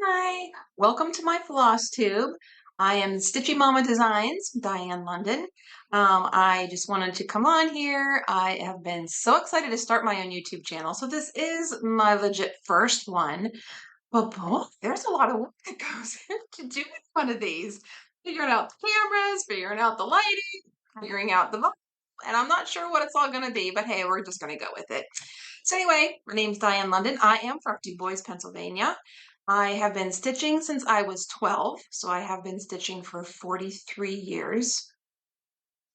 Hi, welcome to my floss tube. I am Stitchy Mama Designs, Diane London. I just wanted to come on here. I have been so excited to start my own YouTube channel. So this is my legit first one, but boy, there's a lot of work that goes into doing one of these. Figuring out the cameras, figuring out the lighting, figuring out the volume, and I'm not sure what it's all going to be, but hey, we're just going to go with it. So anyway, my name's Diane London. I am from Du Bois, Pennsylvania. I have been stitching since I was 12, so I have been stitching for 43 years.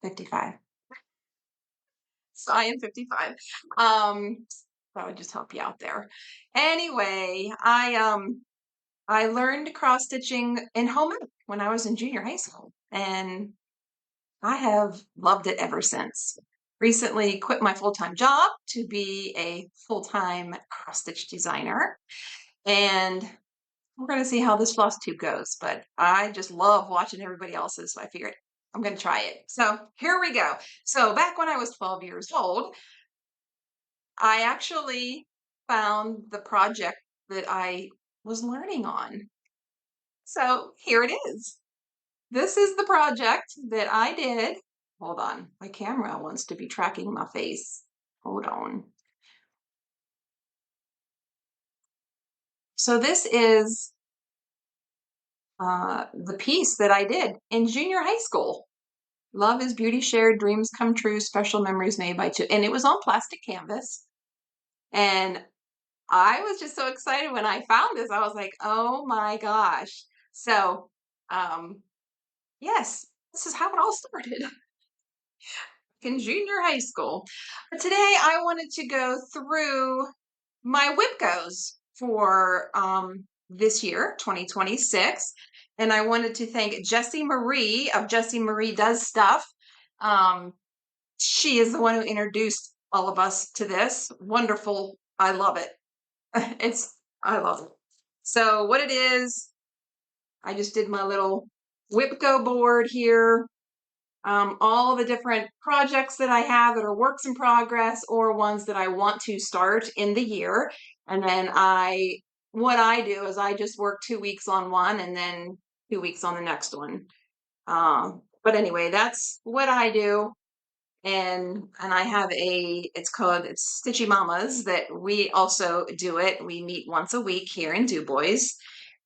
55. So I am 55. That would just help you out there. Anyway, I learned cross stitching in home ec when I was in junior high school, and I have loved it ever since. Recently quit my full-time job to be a full-time cross stitch designer, and we're going to see how this floss tube goes, but I just love watching everybody else's, so I figured I'm going to try it. So here we go. So back when I was 12 years old, I actually found the project that I was learning on. So here it is. This is the project that I did. Hold on, my camera wants to be tracking my face. Hold on. So this is the piece that I did in junior high school. Love is beauty shared, dreams come true, special memories made by two. And it was on plastic canvas. And I was just so excited when I found this. I was like, oh my gosh. So, yes, this is how it all started in junior high school. But today I wanted to go through my WIPGOs for this year, 2026. And I wanted to thank Jessie Marie of Jessie Marie Does Stuff. She is the one who introduced all of us to this. Wonderful. I love it. I love it. So what it is, I just did my little WIPGO board here. All the different projects that I have that are works in progress or ones that I want to start in the year. And then what I do is I just work 2 weeks on one and then 2 weeks on the next one. But anyway, that's what I do. And I have it's Stitchy Mamas that we also do it. We meet once a week here in Du Bois.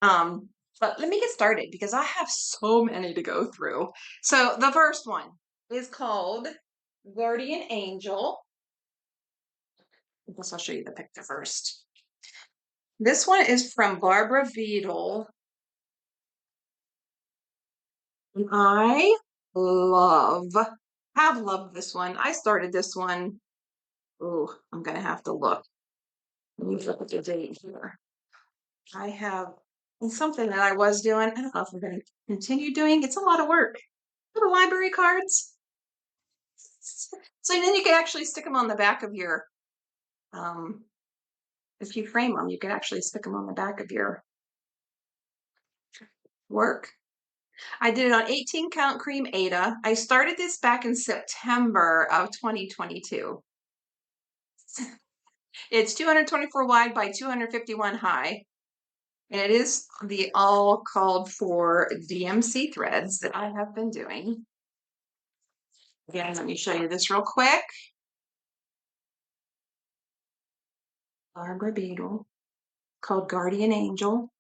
But let me get started because I have so many to go through. So the first one is called Guardian Angel. I guess I'll show you the picture first. This one is from Barbara Beadle. And I have loved this one. I started this one. Oh, I'm going to have to look. Let me look at the date here. I have something that I was doing. I don't know if I'm going to continue doing. It's a lot of work. Little library cards. So then you can actually stick them on the back of your, if you frame them, you can actually stick them on the back of your work. I did it on 18 count cream Ada. I started this back in September of 2022. It's 224 wide by 251 high. And it is the all called for DMC threads that I have been doing. Again, let me show you this real quick. Barbara Beadle, called Guardian Angel.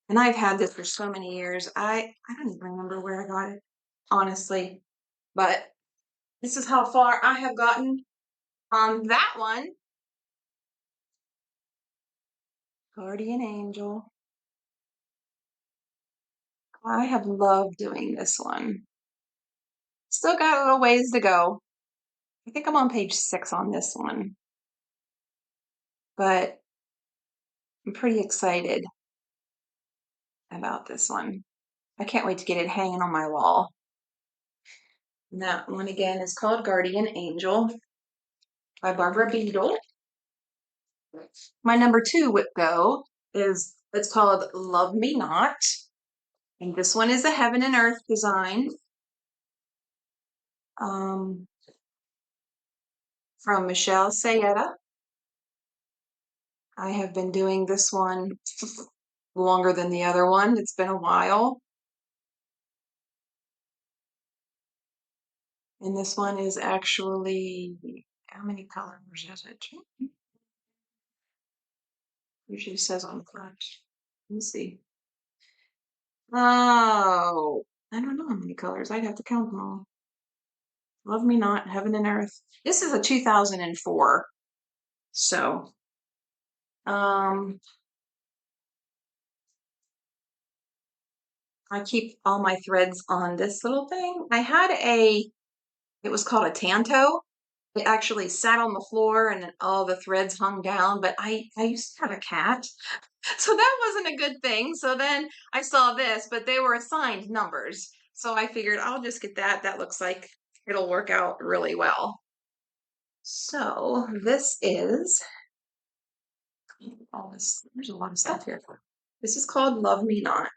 And I've had this for so many years. I don't even remember where I got it, honestly. But this is how far I have gotten on that one. Guardian Angel. I have loved doing this one. Still got a little ways to go. I think I'm on page 6 on this one. But I'm pretty excited about this one. I can't wait to get it hanging on my wall. And that one again is called Guardian Angel by Barbara Beadle. My number 2 WIPGO it's called Love Me Not. And this one is a heaven and earth design. From Michelle Sayetta. I have been doing this one longer than the other one. It's been a while. And this one is actually, how many colors is it? Usually says on the front. Let me see. Oh, I don't know how many colors. I'd have to count them all. Love Me Not, Heaven and Earth. This is a 2004. So, um, I keep all my threads on this little thing. I had it was called a Tanto. It actually sat on the floor and then all the threads hung down, but I used to have a cat. So that wasn't a good thing. So then I saw this, but they were assigned numbers. So I figured I'll just get that. That looks like it'll work out really well. So this is all this. There's a lot of stuff here. This is called Love Me Not.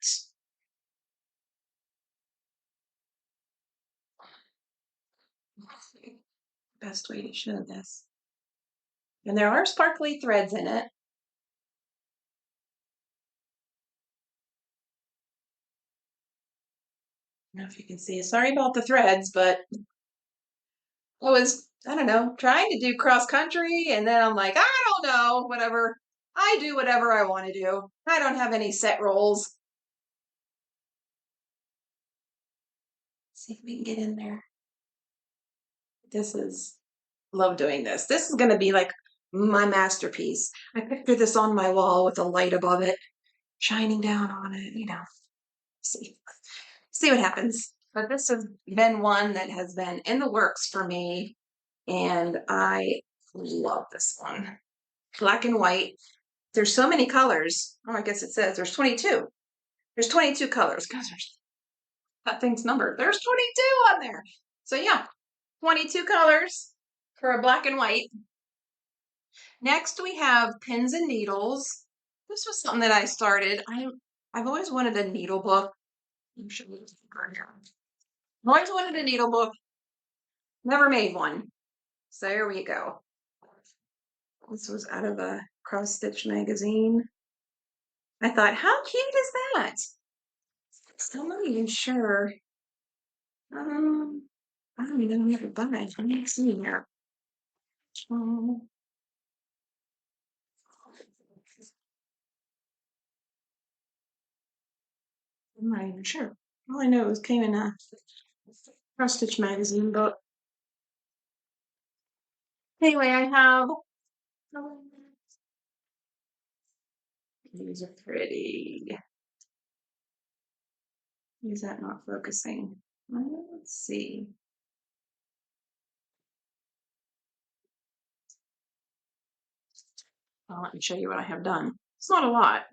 Best way to show this. And there are sparkly threads in it. I don't know if you can see. Sorry about the threads, but I don't know, trying to do cross country, and then I'm like, I don't know, whatever. I do whatever I want to do. I don't have any set roles. See if we can get in there. This is, love doing this. This is going to be like my masterpiece. I picture this on my wall with a light above it, shining down on it, see what happens. But this has been one that has been in the works for me, and I love this one. Black and white. There's so many colors. Oh, I guess it says there's 22. There's 22 colors. Gosh, that thing's numbered. There's 22 on there. So yeah, 22 colors for a black and white. Next we have pins and needles. This was something that I started. I've always wanted a needle book. I've always wanted a needle book. Never made one. So there we go. This was out of a cross stitch magazine. I thought, how cute is that? Still not even sure. I don't even know how to buy it. Let me see here. Um, I'm not even sure. All I know is it came in a cross stitch magazine book. Anyway, I have. These are pretty. Is that not focusing? Let's see. Let me show you what I have done. It's not a lot.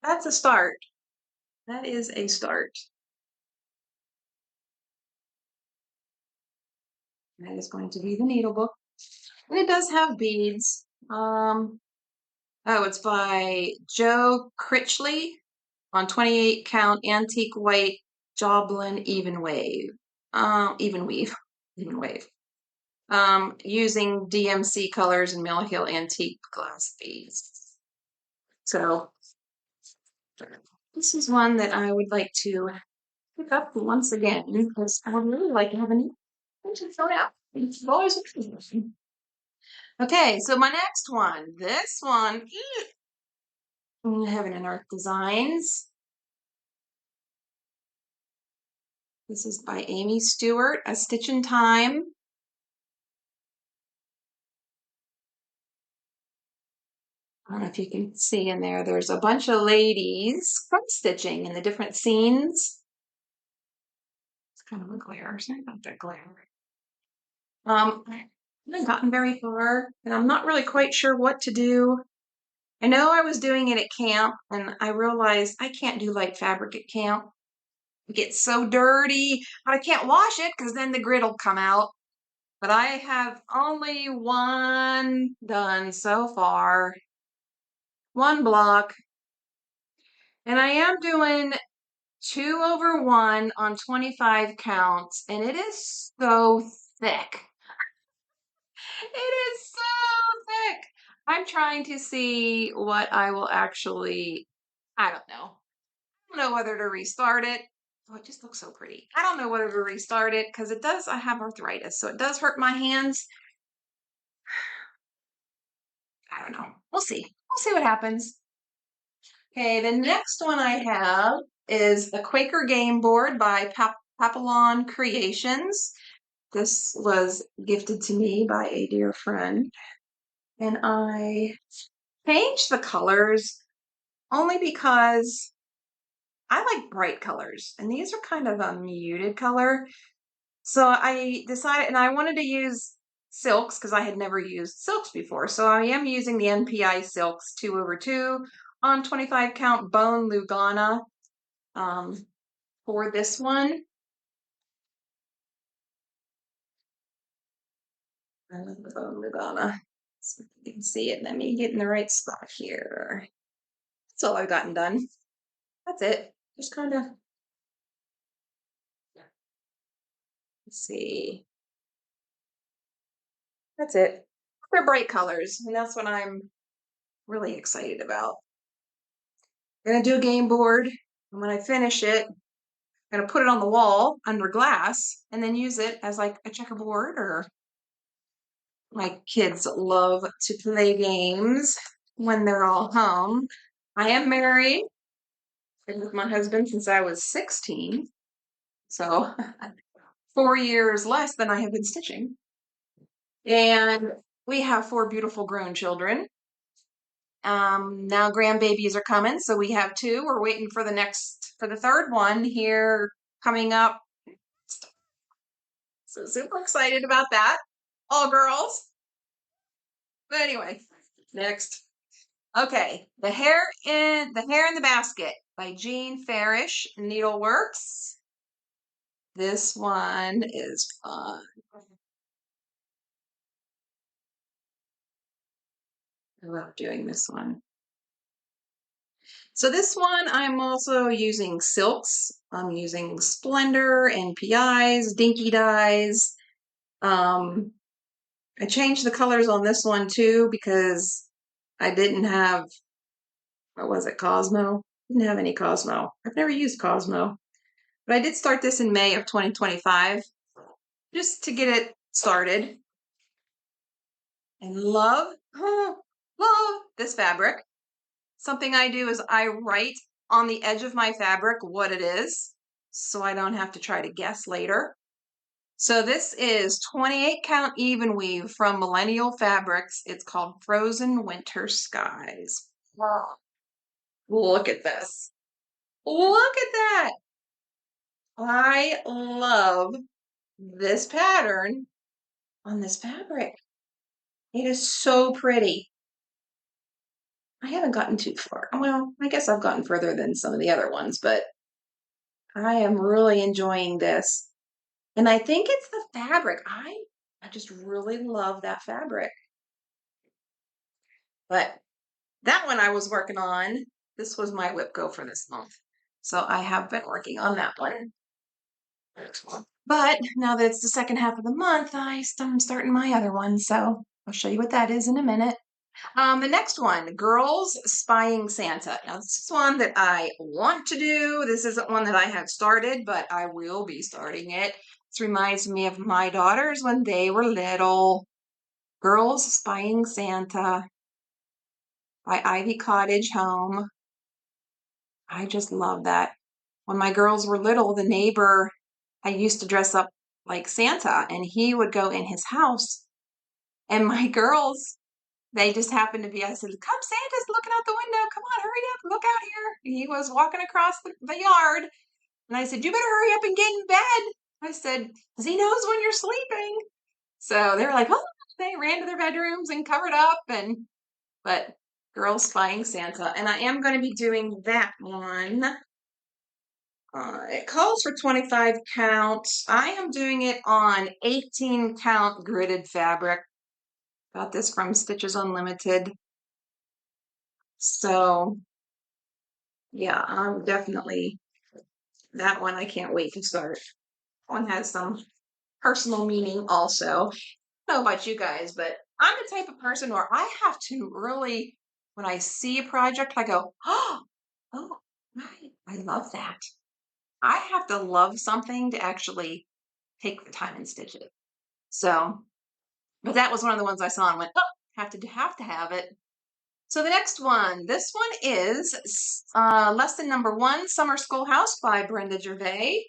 That's a start. That is a start. That is going to be the needle book. And it does have beads. Oh, it's by Joe Critchley on 28 count antique white Joblin even wave. Even weave. Even wave. Using DMC colors and Mill Hill antique glass beads. So this is one that I would like to pick up once again because I would really like to have a new thrown out. It's always interesting. Okay, so my next one. This one, Heaven and Earth Designs. This is by Amy Stewart, A Stitch in Time. I don't know if you can see in there, there's a bunch of ladies front stitching in the different scenes. It's kind of a glare. Sorry about that glare. I haven't gotten very far, and I'm not really quite sure what to do. I know I was doing it at camp, and I realized I can't do light fabric at camp. It gets so dirty, but I can't wash it because then the grit will come out. But I have only one done so far. One block. And I am doing 2/1 on 25 counts, and it is so thick. It is so thick. I'm trying to see what I will actually, I don't know. I don't know whether to restart it. Oh, it just looks so pretty. I don't know whether to restart it because it does, I have arthritis, so it does hurt my hands. I don't know. We'll see. We'll see what happens. Okay, the next one I have is a Quaker game board by Papillon Creations. This was gifted to me by a dear friend, and I changed the colors only because I like bright colors, and these are kind of a muted color. So I decided, and I wanted to use silks because I had never used silks before. So I am using the NPI Silks 2/2 on 25 count bone Lugana for this one. I love the bone Lugana. So you can see it. Let me get in the right spot here. That's all I've gotten done. That's it. Just kind of, let's see. That's it. They're bright colors, and that's what I'm really excited about. I'm gonna do a game board, and when I finish it, I'm gonna put it on the wall under glass and then use it as like a checkerboard, or my kids love to play games when they're all home. I am married. Been with my husband since I was 16, so 4 years less than I have been stitching. And we have 4 beautiful grown children. Now grandbabies are coming, so we have 2. We're waiting for the third one here coming up. So super excited about that. All girls. But anyway, next. Okay, the Hare in the Basket by Jean Farish, Needleworks. This one is fun. I love doing this one. So this one, I'm also using silks. I'm using Splendor, NPIs, Dinky Dyes. I changed the colors on this one too because I didn't have, what was it, Cosmo? Didn't have any Cosmo. I've never used Cosmo. But I did start this in May of 2025 just to get it started. And love, love this fabric. Something I do is I write on the edge of my fabric what it is, so I don't have to try to guess later. So this is 28 count even weave from Millennial Fabrics. It's called Frozen Winter Skies. Wow. Look at this. Look at that. I love this pattern on this fabric. It is so pretty. I haven't gotten too far. Well, I guess I've gotten further than some of the other ones, but I am really enjoying this. And I think it's the fabric. I just really love that fabric. But that one I was working on. This was my WIPGO for this month. So I have been working on that one. But now that it's the second half of the month, I'm starting my other one. So I'll show you what that is in a minute. The next one, Girls Spying Santa. Now, this is one that I want to do. This isn't one that I have started, but I will be starting it. This reminds me of my daughters when they were little. Girls Spying Santa by Ivy Cottage Home. I just love that. When my girls were little, the neighbor, I used to dress up like Santa, and he would go in his house, and my girls, they just happened to be, I said, come, Santa's looking out the window. Come on, hurry up, look out here. He was walking across the yard. And I said, you better hurry up and get in bed. I said, because he knows when you're sleeping. So they were like, oh, they ran to their bedrooms and covered up. But Girls Spying Santa. And I am going to be doing that one. It calls for 25 counts. I am doing it on 18 count gridded fabric. Got this from Stitches Unlimited. So yeah, I'm definitely, that one I can't wait to start. One has some personal meaning also. know about you guys, but I'm the type of person where I have to really, when I see a project, I go, oh, right. I love that. I have to love something to actually take the time and stitch it. So, but that was one of the ones I saw and went, oh, have to have it. So the next one, this one is lesson number 1, Summer Schoolhouse by Brenda Gervais.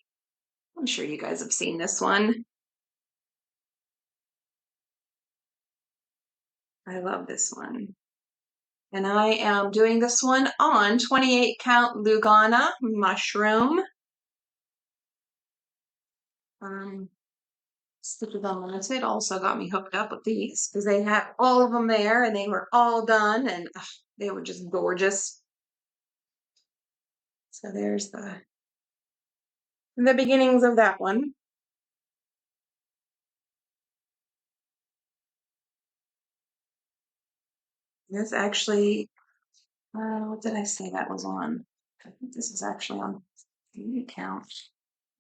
I'm sure you guys have seen this one. I love this one. And I am doing this one on 28 count Lugana mushroom. Stitches Unlimited also got me hooked up with these because they had all of them there and they were all done and they were just gorgeous. So there's the beginnings of that one. This actually, what did I say that was on? I think this is actually on 28 count.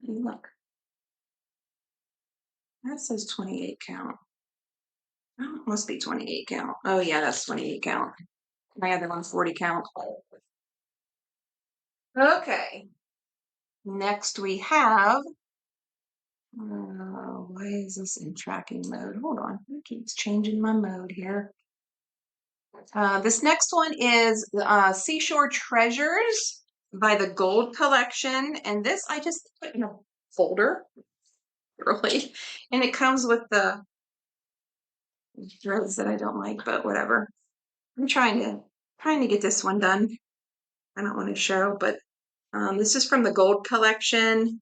Look, that says 28 count. Oh, it must be 28 count. Oh yeah, that's 28 count. My other one's 40 count. Okay. Next we have, why is this in tracking mode? Hold on, it keeps changing my mode here. This next one is Seashore Treasures by the Gold Collection. And this I just put in a folder, really. And it comes with the threads that I don't like, but whatever. I'm trying to get this one done. I don't want to show, but this is from the Gold Collection.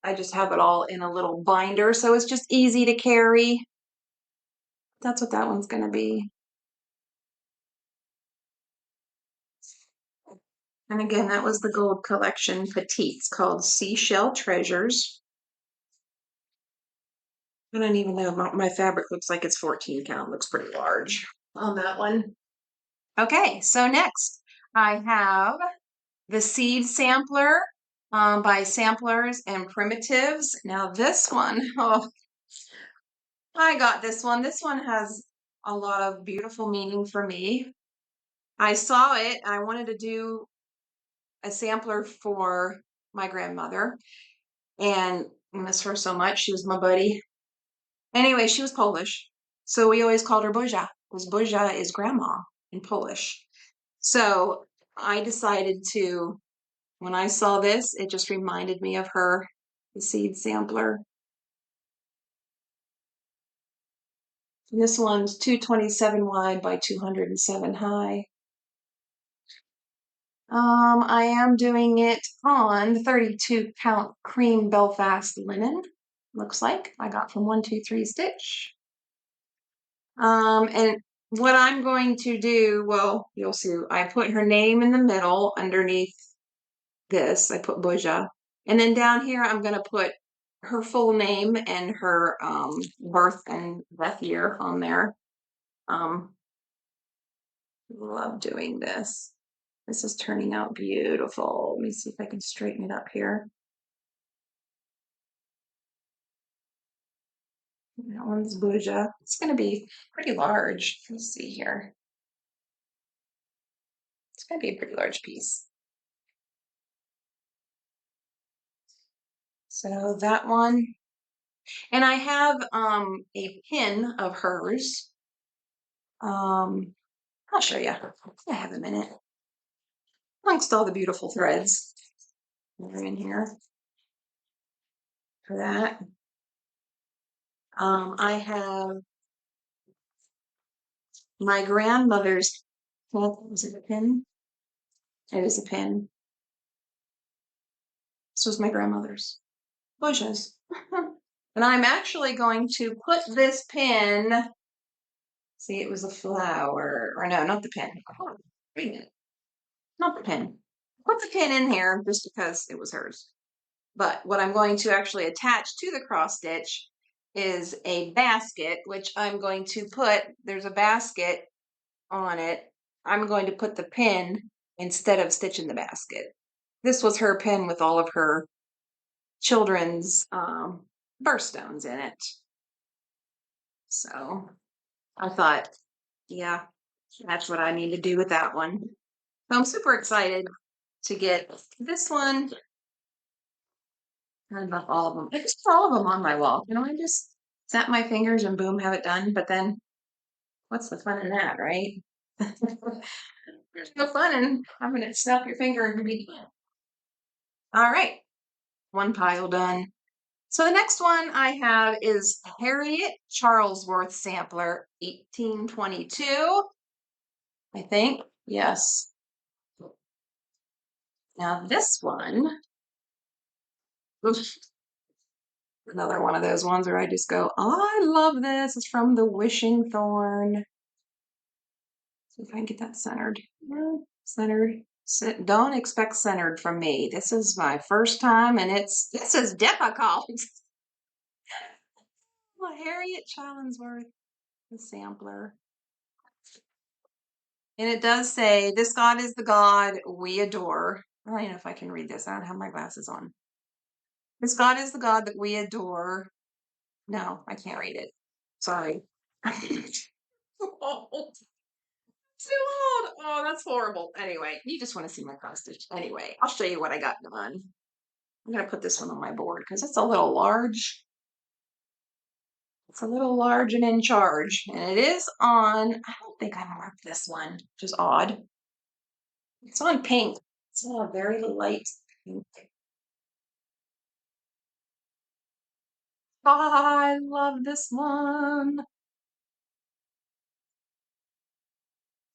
I just have it all in a little binder, so it's just easy to carry. That's what that one's going to be. And again, that was the Gold Collection Petites called Seashell Treasures. I don't even know, my fabric looks like it's 14 count. Looks pretty large on that one. Okay, so next I have the Seed Sampler by Samplers and Primitives. Now this one, oh, I got this one. This one has a lot of beautiful meaning for me. I saw it. I wanted to do a sampler for my grandmother, and I miss her so much. She was my buddy. Anyway, she was Polish, so we always called her Buzia, because Buzia is grandma in Polish. So I decided to, when I saw this, it just reminded me of her, the Seed Sampler. And this one's 227 wide by 207 high. I am doing it on 32 count cream Belfast linen. Looks like I got from 123 Stitch. And what I'm going to do, well, you'll see, I put her name in the middle underneath this. I put Buzia. And then down here, I'm going to put her full name and her birth and death year on there. Love doing this. This is turning out beautiful. Let me see if I can straighten it up here. That one's Buzia. It's going to be pretty large. Let's see here. It's going to be a pretty large piece. So that one. And I have a pin of hers. I'll show you. I have a minute. Amongst all the beautiful threads that are in here for that. I have my grandmother's, was it a pin? It is a pin. This was my grandmother's. Bushes. And I'm actually going to put this pin, see, it was a flower, or no, not the pin. Oh, wait a minute. Not the pin. Put the pin in here just because it was hers. But what I'm going to actually attach to the cross stitch is a basket, which I'm going to put, there's a basket on it. I'm going to put the pin instead of stitching the basket. This was her pin with all of her children's birthstones in it. So I thought, yeah, that's what I need to do with that one. So I'm super excited to get this one. I love all of them. I just put all of them on my wall. You know, I just snap my fingers and boom, have it done. But then what's the fun in that, right? There's no fun in having it snap your finger and be done. All right, one pile done. So the next one I have is Harriet Charlesworth Sampler 1822. I think, yes. Now this one, another one of those ones where I just go, oh, I love this. It's from the Wishing Thorn. See if I can get that centered. Centered. Don't expect centered from me. This is my first time, and this is difficult. Well, Harriet Charlesworth, the sampler. And it does say, this God is the God we adore. I don't even know if I can read this. I don't have my glasses on. This God is the God that we adore. No, I can't read it. Sorry. Oh, too old. Oh, that's horrible. Anyway, you just want to see my cross stitch. Anyway, I'll show you what I got done. I'm going to put this one on my board because it's a little large. It's a little large and in charge. And it is on, I don't think I marked this one, which is odd. It's on pink. It's a very light pink. I love this one.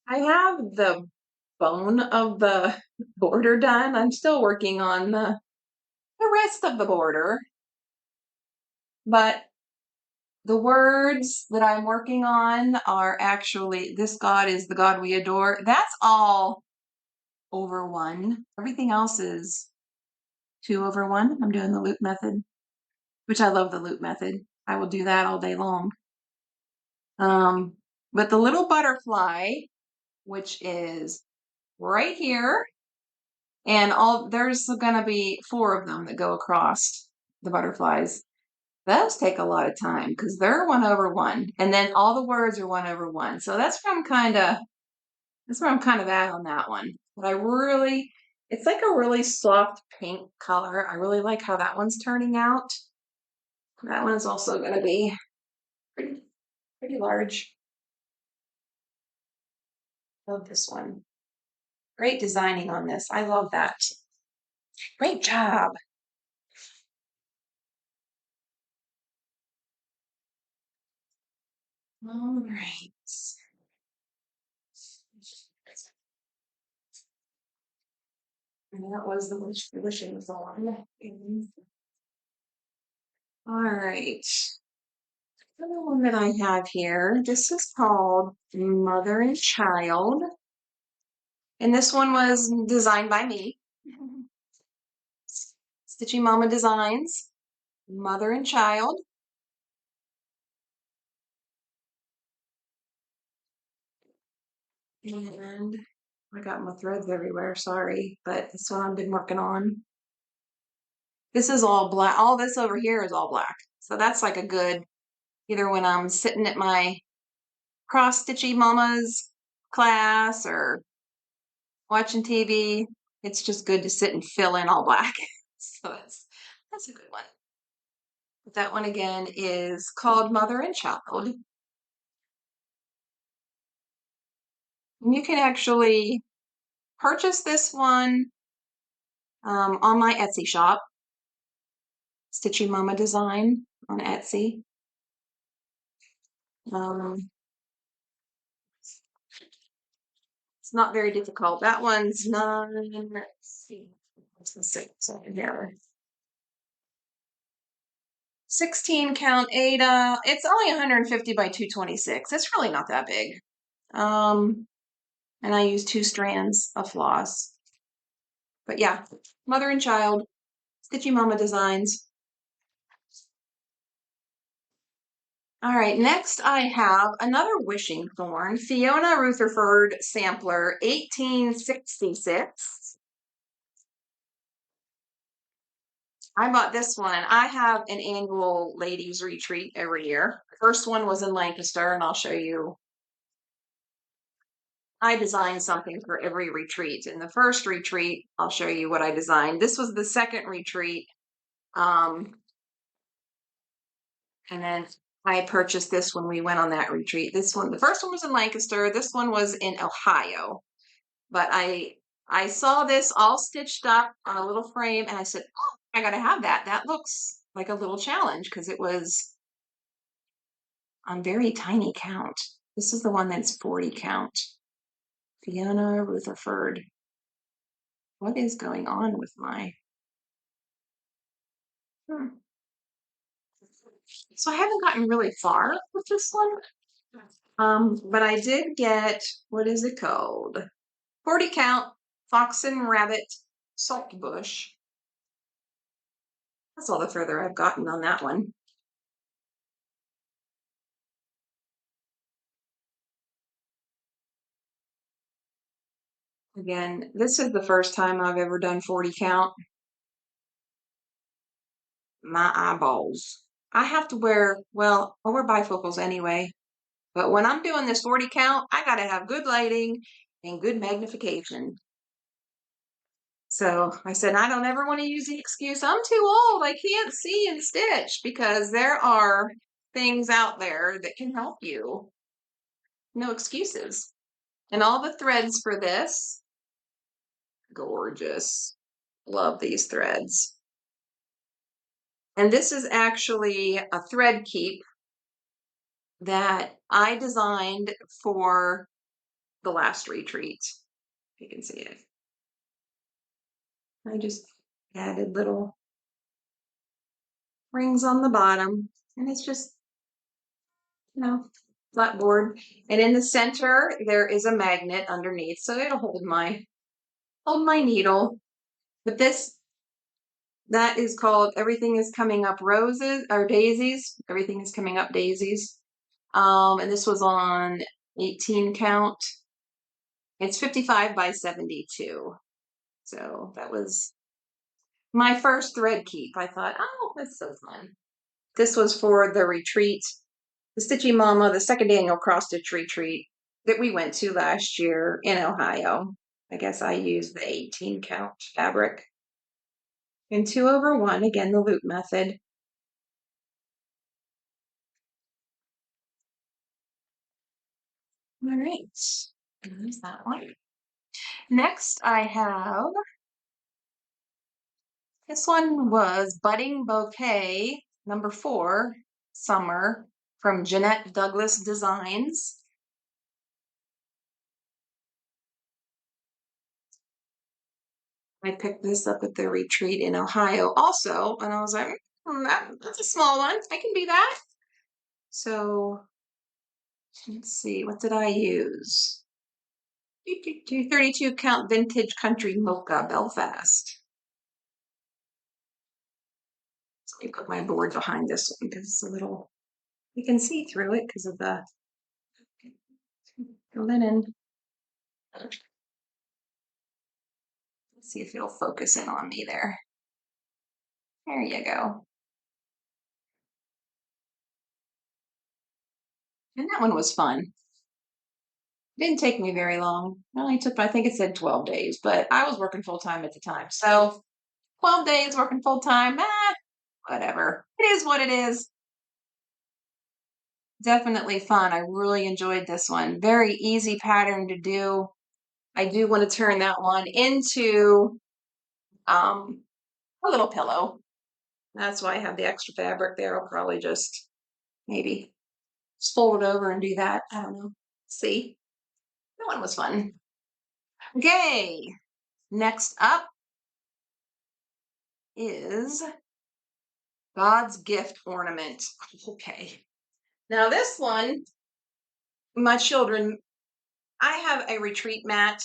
I have the bone of the border done. I'm still working on the rest of the border. But the words that I'm working on are actually, this God is the God we adore. That's all over one. Everything else is 2 over 1. I'm doing the loop method, which I love the loop method. I will do that all day long. But the little butterfly, which is right here, and there's going to be 4 of them that go across the butterflies. Those take a lot of time because they're 1 over 1, and then all the words are 1 over 1. So that's where I'm kind of at on that one. But it's like a really soft pink color. I really like how that one's turning out. That one is also going to be pretty large. Love this one. Great designing on this. I love that. Great job. All right. And that was the wishing thorn. All right. The other one that I have here, this is called Mother and Child. And this one was designed by me. Stitchy Mama Designs, Mother and Child. And I got my threads everywhere, sorry, but this one I've been working on. This is all black. All this over here is all black. So that's like a good, either when I'm sitting at my cross stitchy mama's class or watching TV, it's just good to sit and fill in all black. So that's a good one. But that one again is called Mother and Child. And you can actually purchase this one on my Etsy shop, Stitchy Mama Design on Etsy. It's not very difficult. That one's 9, let's see, what's the 6 over here? 16 count Ada. It's only 150 by 226. It's really not that big. And I use 2 strands of floss. But yeah, Mother and Child, Stitchy Mama Designs. All right, next I have another Wishing Thorn, Fiona Rutherford Sampler, 1866. I bought this one. I have an annual ladies retreat every year. First one was in Lancaster, and I'll show you. I designed something for every retreat. In the first retreat, I'll show you what I designed. This was the second retreat. And then I purchased this when we went on that retreat. This one, the first one was in Lancaster. This one was in Ohio. But I saw this all stitched up on a little frame, and I said, oh, I gotta have that. That looks like a little challenge because it was on very tiny count. This is the one that's 40 count. Fiona Rutherford. What is going on with my... So I haven't gotten really far with this one. But I did get, what is it called? 40 count Fox and Rabbit Saltbush. That's all the further I've gotten on that one. Again, this is the first time I've ever done 40 count. My eyeballs. I have to wear, well, I wear bifocals anyway, but when I'm doing this 40 count, I gotta have good lighting and good magnification. So I said, I don't ever want to use the excuse, I'm too old, I can't see and stitch, because there are things out there that can help you. No excuses. And all the threads for this, gorgeous. Love these threads. And this is actually a thread keep that I designed for the last retreat. You can see it. I just added little rings on the bottom, and it's just, flat board. And in the center, there is a magnet underneath, so it'll hold my needle. But that is called Everything is Coming Up Roses, or Daisies. Everything is Coming Up Daisies. And this was on 18 count. It's 55 by 72. So that was my first thread keep. I thought, oh, that's so fun. This was for the retreat, the Stitchy Mama, the second annual cross stitch retreat that we went to last year in Ohio. I guess I used the 18 count fabric. And 2/1, again, the loop method. All right, there's that one. Next, I have, this one was Budding Bouquet, number 4, Summer, from Jeannette Douglas Designs. I picked this up at the retreat in Ohio also, and I was like, that's a small one. I can do that. So let's see, what did I use? 32 count vintage country mocha Belfast. So let me put my board behind this one because it's a little, you can see through it because of the linen. Let's see if it'll focus in on me there. There you go. And that one was fun. Didn't take me very long. It only took, I think it said 12 days, but I was working full time at the time. So 12 days working full time, whatever. It is what it is. Definitely fun. I really enjoyed this one. Very easy pattern to do. I do want to turn that one into a little pillow. That's why I have the extra fabric there. I'll probably just maybe just fold it over and do that. I don't know. See? That one was fun. Okay. Next up is God's Gift Ornament. Okay. Now this one, my children, I have a retreat mat,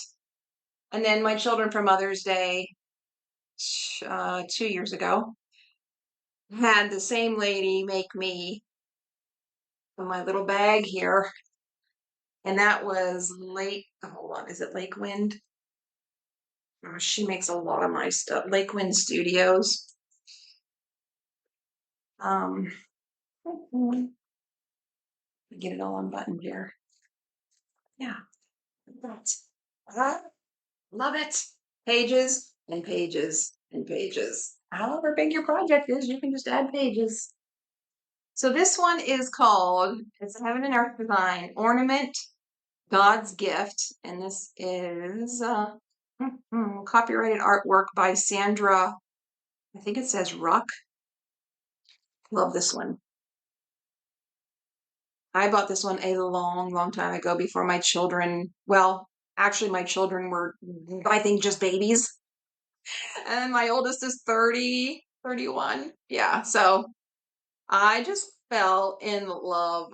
and then my children for Mother's Day 2 years ago had the same lady make me my little bag here, and that was hold on, is it Lake Wind? Oh, she makes a lot of my stuff. Lake Wind Studios. Get it all unbuttoned here. Yeah, that's love it. Pages and pages and pages. However big your project is, you can just add pages. So this one is called, it's a Heaven and Earth design, Ornament, God's Gift. And this is copyrighted artwork by Sandra, I think it says Ruck. Love this one. I bought this one a long, long time ago before my children, well, actually my children were, I think, just babies. And my oldest is 30, 31. Yeah, so I just fell in love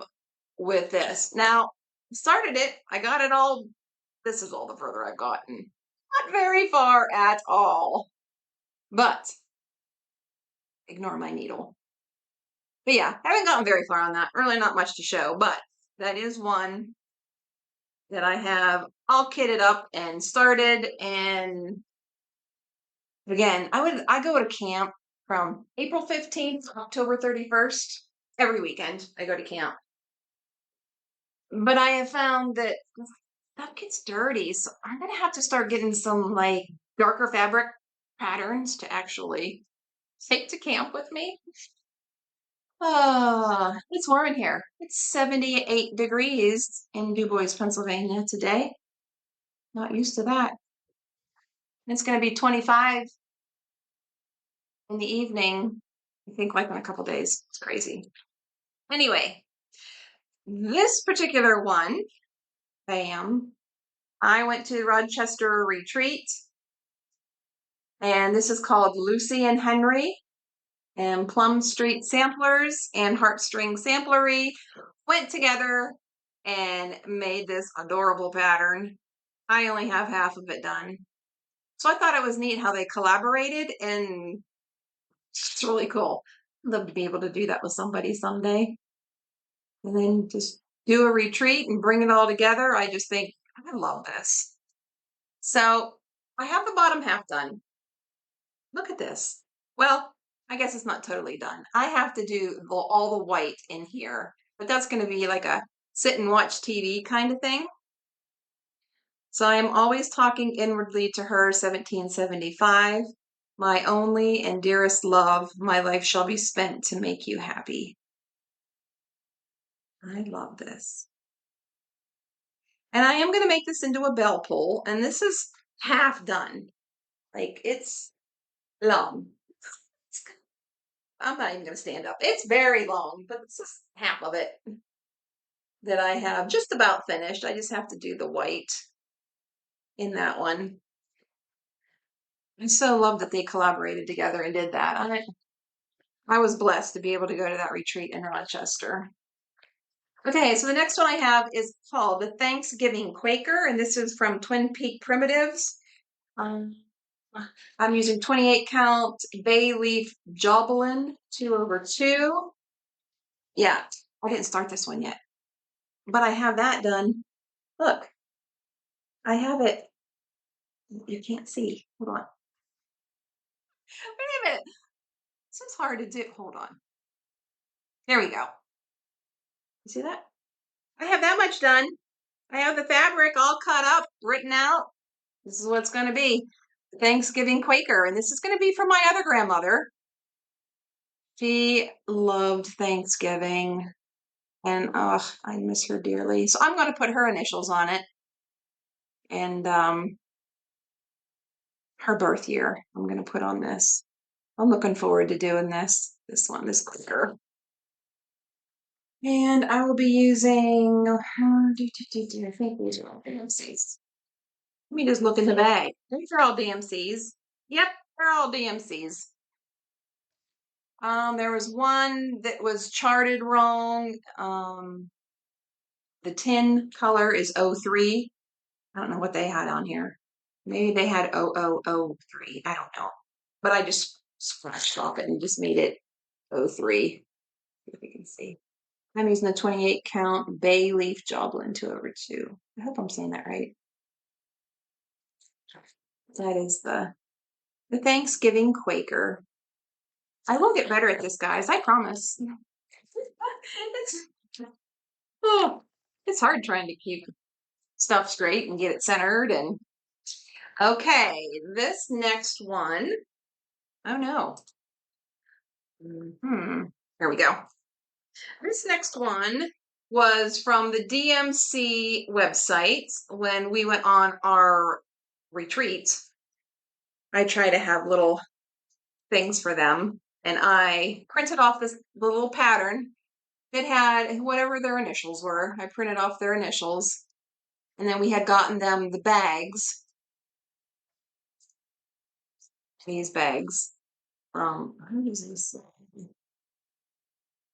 with this. Now, started it, I got it all, this is all the further I've gotten. Not very far at all, but ignore my needle. But yeah, haven't gotten very far on that. Really not much to show, but that is one that I have all kitted up and started. And again, I go to camp from April 15th to October 31st. Every weekend I go to camp. But I have found that stuff gets dirty, so I'm gonna have to start getting some like darker fabric patterns to actually take to camp with me. It's warm in here. It's 78 degrees in DuBois, Pennsylvania today. Not used to that. It's going to be 25 in the evening, I think, like in a couple days. It's crazy. Anyway, this particular one, bam, I went to Rochester Retreat, and this is called Lucy and Henry, and Plum Street Samplers and Heartstring Samplery went together and made this adorable pattern. I only have half of it done. So I thought it was neat how they collaborated, and it's really cool. I'd love to be able to do that with somebody someday. And then just do a retreat and bring it all together. I just think, I love this. So I have the bottom half done. Look at this. Well, I guess it's not totally done. I have to do all the white in here, but that's going to be like a sit and watch TV kind of thing. So I am always talking inwardly to her, 1775. My only and dearest love, my life shall be spent to make you happy. I love this. And I am going to make this into a bell pull, and this is half done. Like, it's long. I'm not even going to stand up. It's very long, but this is half of it that I have just about finished. I just have to do the white in that one. I so love that they collaborated together and did that. I was blessed to be able to go to that retreat in Rochester. Okay, so the next one I have is called the Thanksgiving Quaker, and this is from Twin Peak Primitives. I'm using 28 count bay leaf Jobelin 2/2. Yeah, I didn't start this one yet, but I have that done. Look, I have it. You can't see. Hold on. Wait a minute. This is hard to do. Hold on. There we go. You see that? I have that much done. I have the fabric all cut up, written out. This is what it's going to be. Thanksgiving Quaker. And this is going to be from my other grandmother. She loved Thanksgiving. And oh, I miss her dearly. So I'm going to put her initials on it. And her birth year, I'm going to put on this. I'm looking forward to doing this one, this Quaker. And I will be using, I think these are all DMCs. Let me just look in the bag. These are all DMCs. Yep, they're all DMCs. There was one that was charted wrong. The tin color is 03. I don't know what they had on here. Maybe they had 0003. I don't know. But I just scratched off it and just made it 03. If you can see. I'm using the 28 count bay leaf Jobelin 2/2. I hope I'm saying that right. That is the Thanksgiving Quaker. I will get better at this, guys. I promise. Oh, it's hard trying to keep stuff straight and get it centered. And okay, this next one, oh no. Here we go. This next one was from the DMC website when we went on our retreat. I try to have little things for them, and I printed off this little pattern. It had whatever their initials were. I printed off their initials, and then we had gotten them the bags, these bags from, who is this?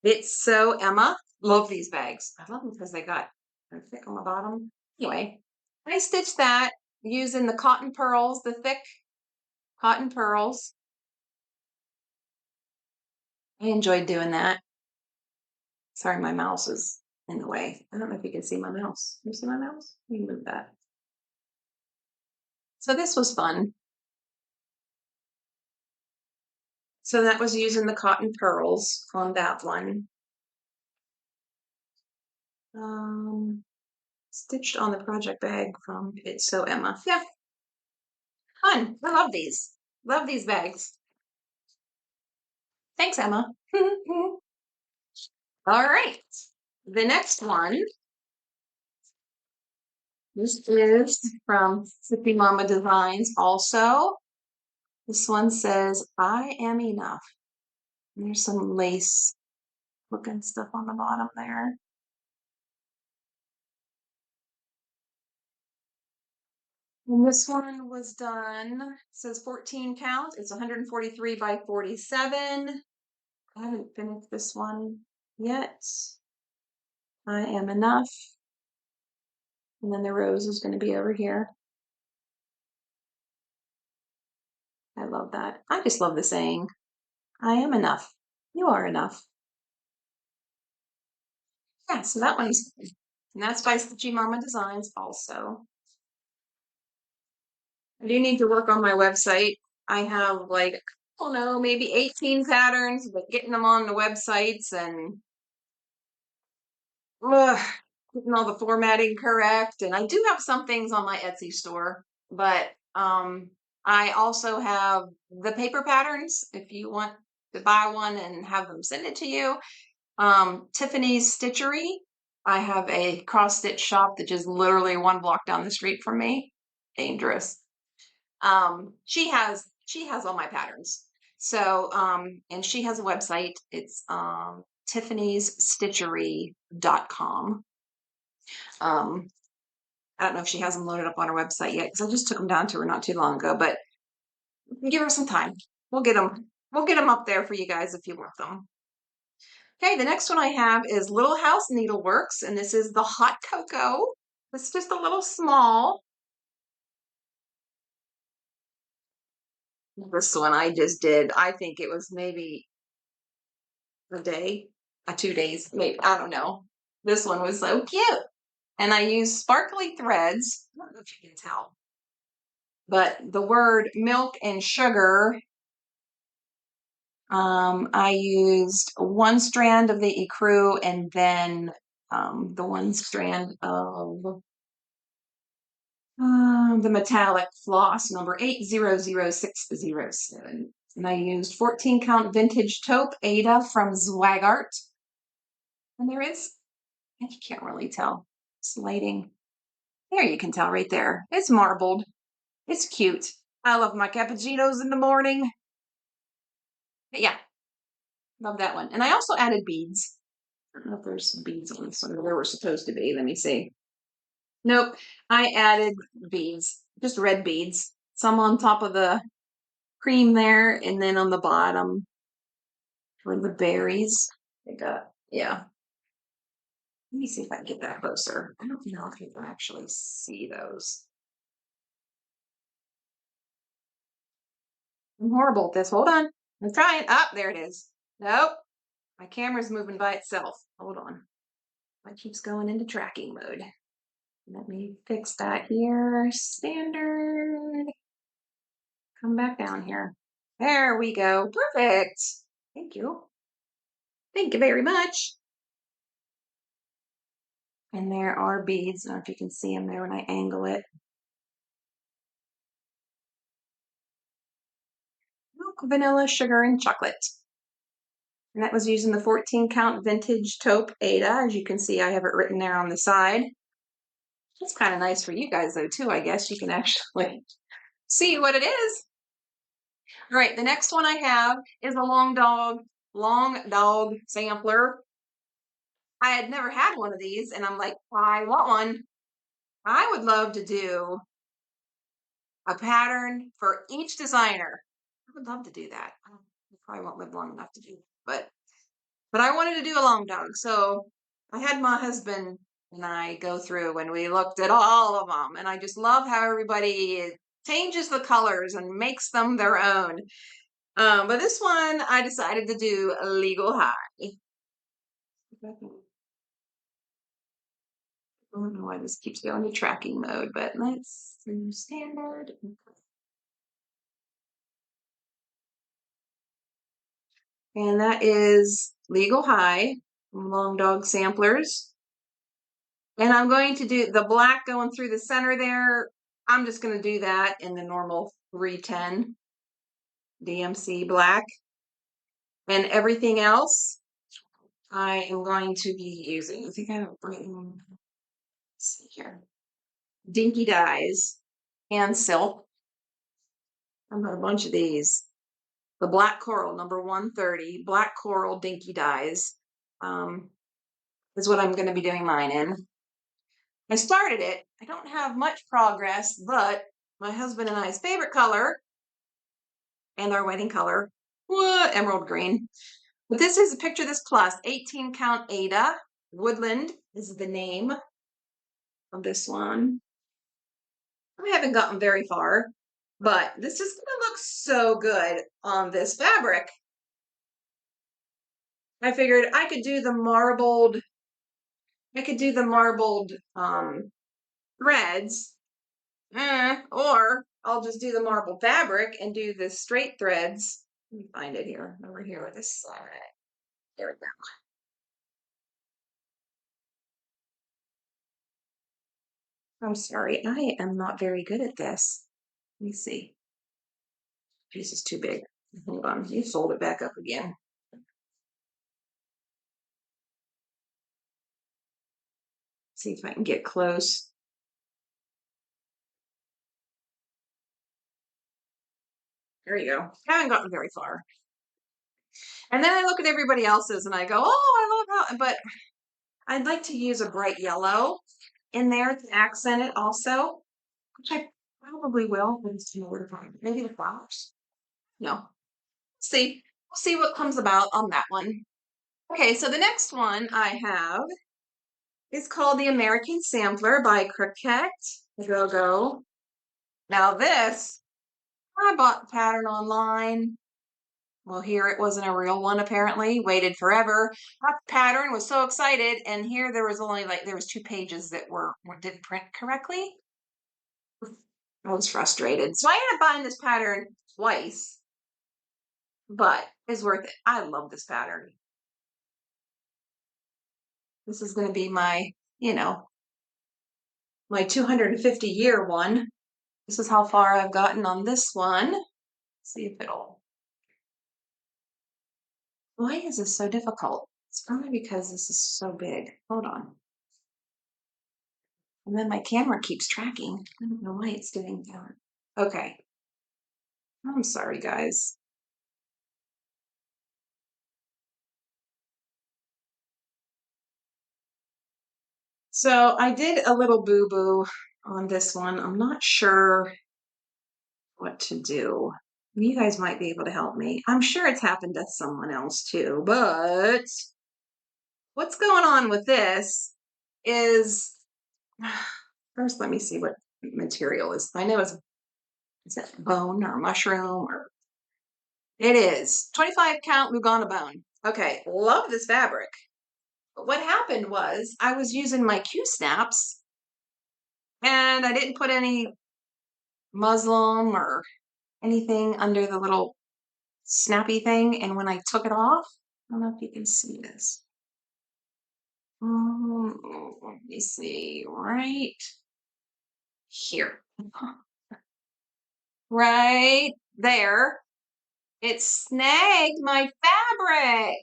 It's So Emma. Love these bags. I love them because they got thick on the bottom. Anyway, I stitched that using the cotton pearls, the thick cotton pearls. I enjoyed doing that. Sorry, my mouse is in the way. I don't know if you can see my mouse. Can you see my mouse? You can move that. So this was fun. So that was using the cotton pearls on that one. Stitched on the project bag from It's So Emma. Yeah, fun. I love these. Love these bags. Thanks, Emma. All right. The next one, this is from Sippy Mama Designs also. This one says, I am enough. And there's some lace looking stuff on the bottom there. And this one was done, it says 14 count. It's 143 by 47. I haven't finished this one yet. I am enough. And then the rose is going to be over here. I love that. I just love the saying, I am enough. You are enough. Yeah, so that one's, and that's by Stitchy Mama Designs also. I do need to work on my website. I have like, I don't know, maybe 18 patterns, but getting them on the websites and getting all the formatting correct. And I do have some things on my Etsy store, but I also have the paper patterns if you want to buy one and have them send it to you. Tiffany's Stitchery. I have a cross stitch shop that is literally 1 block down the street from me. Dangerous. She has all my patterns. So and she has a website. It's tiffany'sstitchery.com. I don't know if she has them loaded up on her website yet because I just took them down to her not too long ago, but give her some time. We'll get them up there for you guys if you want them. Okay, the next one I have is Little House Needleworks, and this is the Hot Cocoa. It's just a little small. This one I just did, I think it was maybe a day, 2 days, maybe, I don't know. This one was so cute. And I used sparkly threads. I don't know if you can tell. But the word milk and sugar, I used 1 strand of the ecru and then the 1 strand of the metallic floss number 800607. And I used 14 count vintage taupe Ada from Zwagart. And there is, you can't really tell, slating. There you can tell right there. It's marbled. It's cute. I love my cappuccinos in the morning. But yeah, love that one. And I also added beads. I don't know if there's some beads on this one, but there were supposed to be. Let me see. Nope, I added beads, just red beads. Some on top of the cream there, and then on the bottom for the berries. I got, yeah. Let me see if I can get that closer. I don't know if you can actually see those. I'm horrible at this. Hold on. I'm trying. Ah, there it is. Nope. My camera's moving by itself. Hold on. It keeps going into tracking mode. Let me fix that here. Standard. Come back down here. There we go. Perfect. Thank you. Thank you very much. And there are beads. I don't know if you can see them there when I angle it. Milk, vanilla, sugar, and chocolate. And that was using the 14 count vintage taupe Ada. As you can see, I have it written there on the side. It's kind of nice for you guys though too, I guess. You can actually see what it is. All right, the next one I have is a long dog sampler. I had never had one of these and I'm like, I want one. I would love to do a pattern for each designer. I would love to do that. I probably won't live long enough to do it, but I wanted to do a long dog. So I had my husband and I go through and we looked at all of them. And I just love how everybody changes the colors and makes them their own. But this one I decided to do a legal high. I don't know why this keeps going to tracking mode, but let's do standard. And that is legal high long dog samplers. And I'm going to do the black going through the center there. I'm just going to do that in the normal 310 DMC black. And everything else I am going to be using. I think I have written, let's see here, dinky dyes and silk. I've got a bunch of these. The black coral, number 130, black coral dinky dyes is what I'm going to be doing mine in. I started it. I don't have much progress, but my husband and I's favorite color and our wedding color, emerald green. But this is a picture of this plus 18 count Ada. Woodland is the name of this one. I haven't gotten very far, but this is going to look so good on this fabric. I figured I could do the marbled, threads, or I'll just do the marble fabric and do the straight threads. Let me find it here, over here with this side. There we go. I'm sorry, I am not very good at this. Let me see. Piece is too big. Hold on, you fold it back up again. See if I can get close. There you go. Haven't gotten very far. And then I look at everybody else's and I go, oh, I love how, but I'd like to use a bright yellow in there to accent it also, which I probably will. Maybe the flowers. No. See, we'll see what comes about on that one. Okay, so the next one I have is called the American Sampler by Cricket. Go. Now this, I bought the pattern online. Well, here it wasn't a real one, apparently. Waited forever. Got the pattern, was so excited, and here there was only there was 2 pages that didn't print correctly. I was frustrated. So I ended up buying this pattern twice, but it's worth it. I love this pattern. This is going to be my, my 250 year one. This is how far I've gotten on this one. Let's see if it'll. Why is this so difficult? It's probably because this is so big. Hold on. And then my camera keeps tracking. I don't know why it's doing that. Okay. I'm sorry, guys. So I did a little boo-boo on this one. I'm not sure what to do. You guys might be able to help me. I'm sure it's happened to someone else too, but what's going on with this is, first let me see what material is. I know is it bone or mushroom or it is 25 count Lugana bone. Okay, love this fabric. But what happened was I was using my Q snaps and I didn't put any muslin or anything under the little snappy thing. And when I took it off, I don't know if you can see this. Let me see, right here. Right there. It snagged my fabric.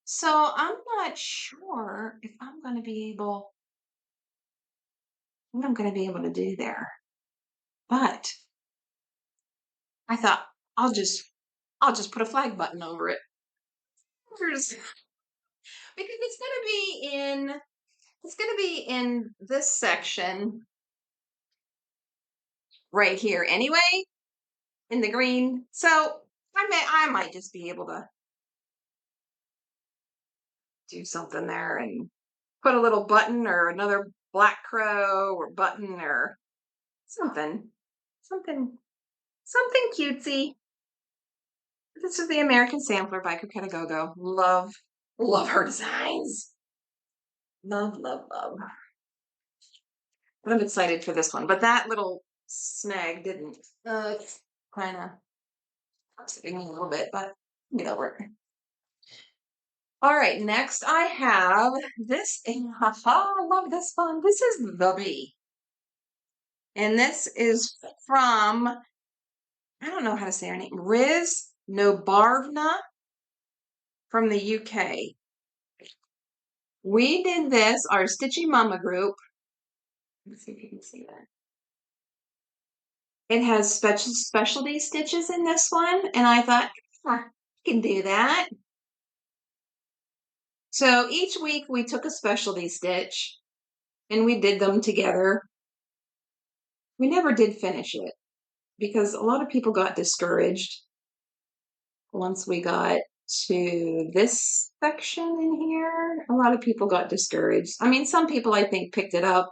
So I'm not sure if I'm going to be able, what I'm going to be able to do there. But I thought I'll just put a flag button over it. Because it's going to be in this section right here anyway, in the green. So I might just be able to do something there and put a little button or another black crow or button or something, something, something cutesy. This is the American Sampler by Coquette Go-Go. Love her designs. Love, love, love. I'm excited for this one, but that little snag didn't. It's kind of upsetting me a little bit, but get over it. All right, next I have this. Haha, I love this one. This is the Bee. And this is from, I don't know how to say her name, Riz Nobarvna from the UK. We did this, our Stitchy Mama group. Let's see if you can see that. It has specialty stitches in this one, and I thought, I can do that. So each week we took a specialty stitch and we did them together. We never did finish it because a lot of people got discouraged once we got to this section in here. A lot of people got discouraged. I mean, some people I think picked it up,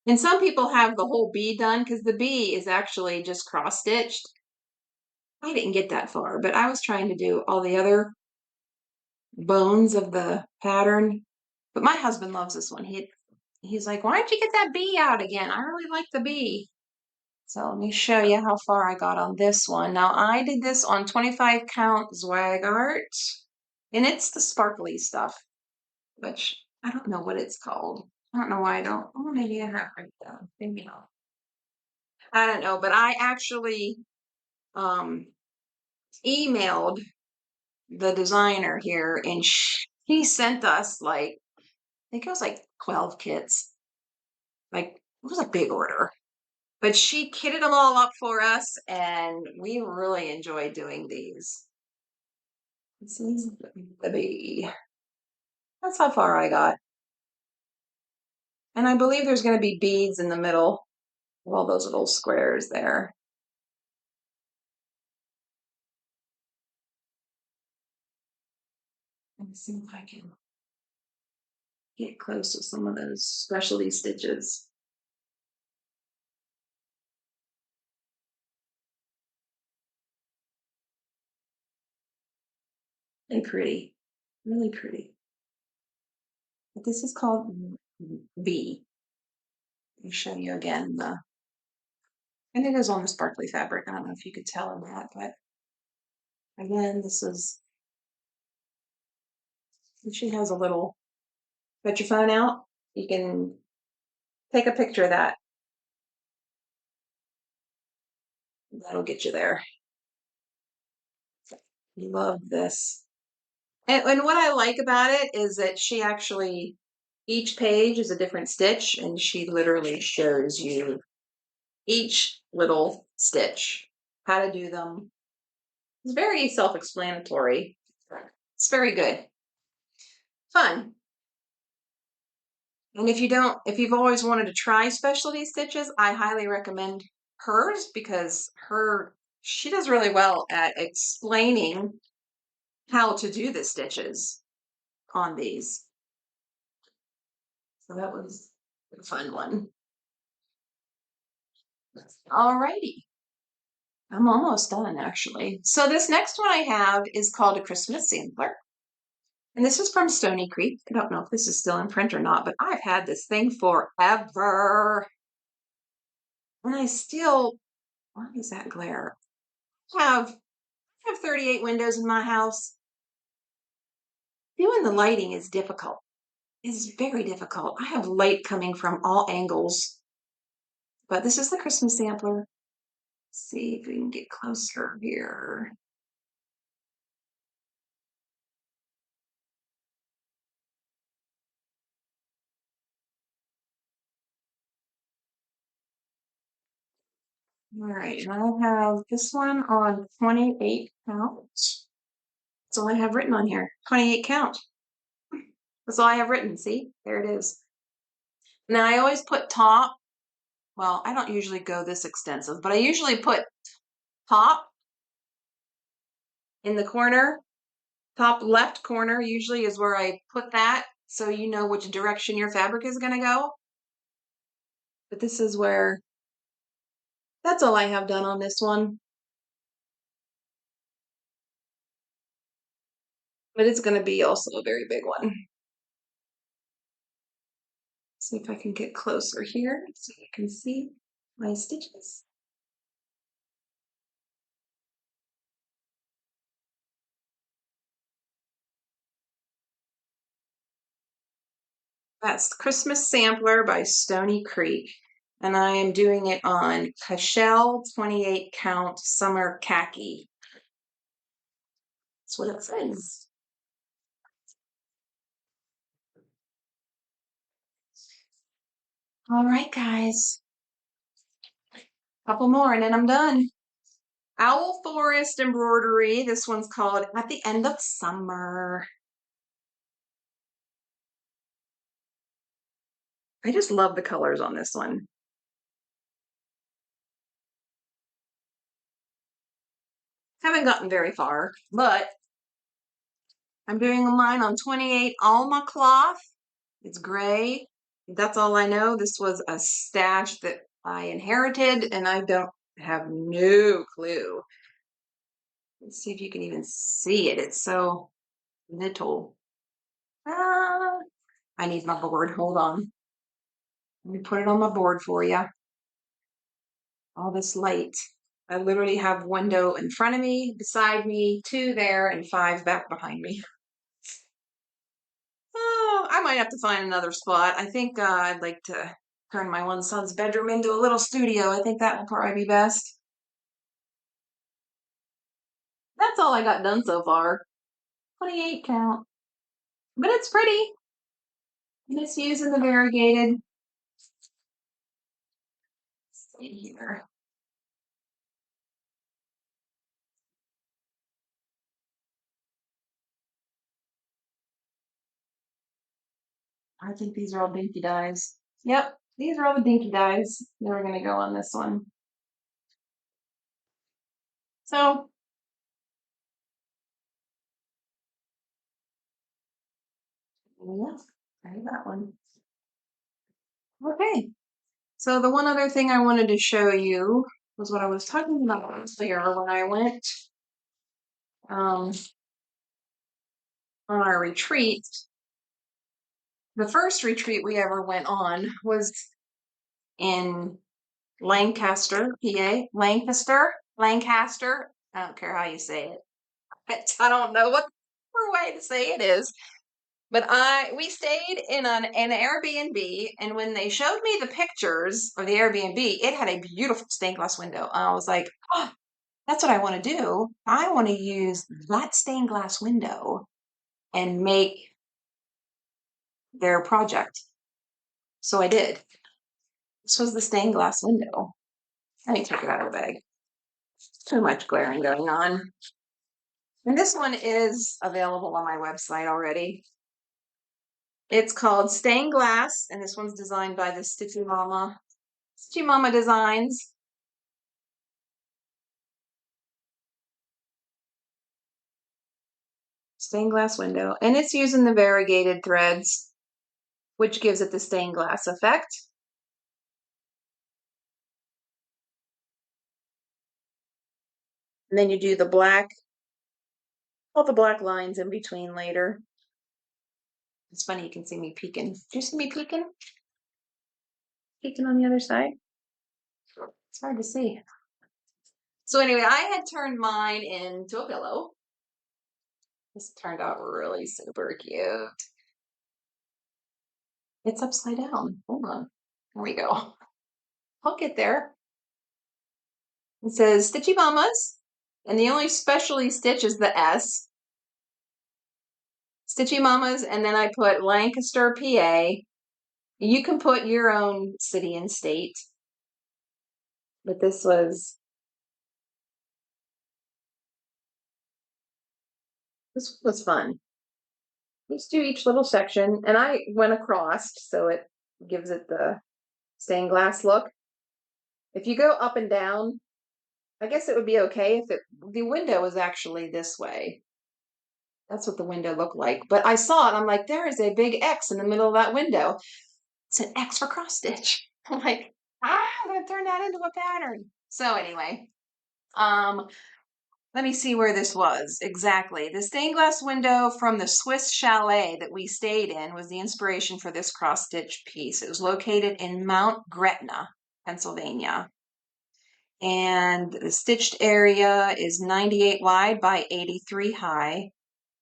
and some people have the whole bee done because the bee is actually just cross stitched. I didn't get that far, but I was trying to do all the other bones of the pattern. But my husband loves this one. He's like, why don't you get that bee out again? I really like the bee. So let me show you how far I got on this one. Now I did this on 25 count Zwag Art, and it's the sparkly stuff, which I don't know what it's called. I don't know why I don't. Oh, maybe I have right down. Maybe not. I don't know, but I actually emailed the designer here, and he sent us like, I think it was like 12 kits. Like, it was a big order. But she kitted them all up for us, and we really enjoyed doing these. This is the bee. That's how far I got. And I believe there's going to be beads in the middle of all those little squares there. Let me see if I can get close to some of those specialty stitches. And pretty, really pretty. But this is called B. Let me show you again and it is on the sparkly fabric. I don't know if you could tell in that, but again, she has a little, put your phone out, you can take a picture of that. That'll get you there. Love this. And what I like about it is that she actually, each page is a different stitch, and she literally shows you each little stitch, how to do them. It's very self-explanatory. It's very good. Fun. And if you've always wanted to try specialty stitches, I highly recommend hers because she does really well at explaining how to do the stitches on these. So that was a fun one. Alrighty. I'm almost done actually. So this next one I have is called a Christmas Sampler. And this is from Stony Creek. I don't know if this is still in print or not, but I've had this thing forever. And I still, why is that glare? I have 38 windows in my house. Doing the lighting is difficult. It's very difficult. I have light coming from all angles, but this is the Christmas sampler. Let's see if we can get closer here. All right, and I have this one on 28 count. That's all I have written on here. 28 count. That's all I have written. See, there it is. Now I always put top. Well, I don't usually go this extensive, but I usually put top in the corner. Top left corner usually is where I put that, so you know which direction your fabric is going to go. But this is where, that's all I have done on this one. But it's going to be also a very big one. See if I can get closer here so you can see my stitches. That's Christmas Sampler by Stony Creek. And I am doing it on Cashel 28 count summer khaki. That's what it says. All right, guys. Couple more and then I'm done. Owl Forest embroidery. This one's called At the End of Summer. I just love the colors on this one. Haven't gotten very far, but I'm doing mine on 28 Alma cloth. It's gray. That's all I know. This was a stash that I inherited and I don't have no clue. Let's see if you can even see it. It's so little. Ah, I need my board. Hold on. Let me put it on my board for you. All this light. I literally have window in front of me, beside me, 2 there, and 5 back behind me. Oh, I might have to find another spot. I think I'd like to turn my one son's bedroom into a little studio. I think that will probably be best. That's all I got done so far. 28 count. But it's pretty. And it's using the variegated. See here. I think these are all dinky dyes. Yep, these are all the dinky dyes that are going to go on this one. So, yeah, try that one. Okay. So the one other thing I wanted to show you was what I was talking about earlier when I went on our retreat. The first retreat we ever went on was in Lancaster, PA. Lancaster. I don't care how you say it. I don't know what the way to say it is. But we stayed in an Airbnb, and when they showed me the pictures of the Airbnb, it had a beautiful stained glass window. And I was like, oh, that's what I want to do. I want to use that stained glass window and make their project. So I did. This was the stained glass window. I need to take it out of the bag. Too much glaring going on. And this one is available on my website already. It's called Stained Glass, and this one's designed by the Stitchy Mama. Stitchy Mama Designs. Stained glass window. And it's using the variegated threads, which gives it the stained glass effect. And then you do the black, all the black lines in between later. It's funny, you can see me peeking. Do you see me peeking? Peeking on the other side? It's hard to see. So anyway, I had turned mine into a pillow. This turned out really super cute. It's upside down. Hold on. There we go. I'll get there. It says Stitchy Mamas, and the only specially stitch is the S. Stitchy Mamas, and then I put Lancaster, PA. You can put your own city and state, but this was fun. Let's do each little section, and I went across so it gives it the stained glass look. If you go up and down, I guess it would be okay if the window was actually this way. That's what the window looked like. But I saw it, I'm like, there is a big X in the middle of that window. It's an X for cross stitch. I'm like, I'm gonna turn that into a pattern. So anyway, let me see where this was exactly. The stained glass window from the Swiss chalet that we stayed in was the inspiration for this cross stitch piece. It was located in Mount Gretna, Pennsylvania. And the stitched area is 98 wide by 83 high.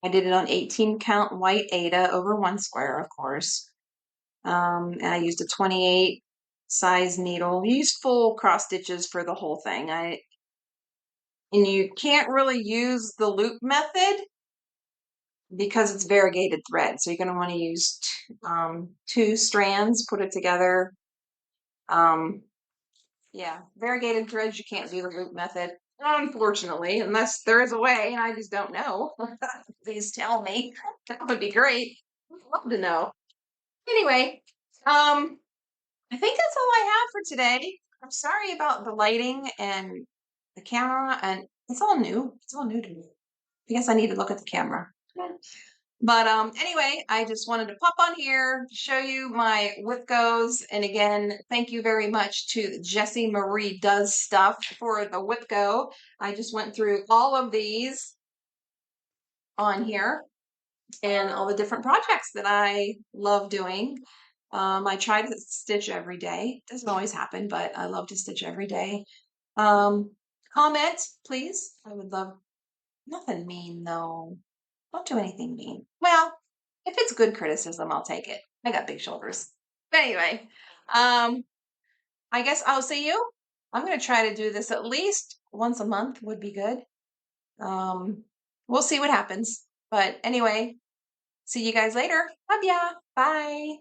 I did it on 18 count white Aida over 1 square, of course. And I used a 28 size needle. I used full cross stitches for the whole thing. And you can't really use the loop method because it's variegated thread. So you're going to want to use 2 strands, put it together. Yeah, variegated threads, you can't do the loop method, unfortunately, unless there is a way and I just don't know. Please tell me. That would be great. I'd love to know. Anyway, I think that's all I have for today. I'm sorry about the lighting and the camera, and it's all new. It's all new to me. I guess I need to look at the camera. But anyway, I just wanted to pop on here to show you my WIPGOs. And again, thank you very much to Jessie Marie Does Stuff for the WIPGO. I just went through all of these on here and all the different projects that I love doing. I try to stitch every day. Doesn't always happen, but I love to stitch every day. Comment, please. I would love nothing mean though. Don't do anything mean. Well, if it's good criticism, I'll take it. I got big shoulders. But anyway, I guess I'll see you. I'm going to try to do this at least once a month would be good. We'll see what happens. But anyway, see you guys later. Love ya. Bye.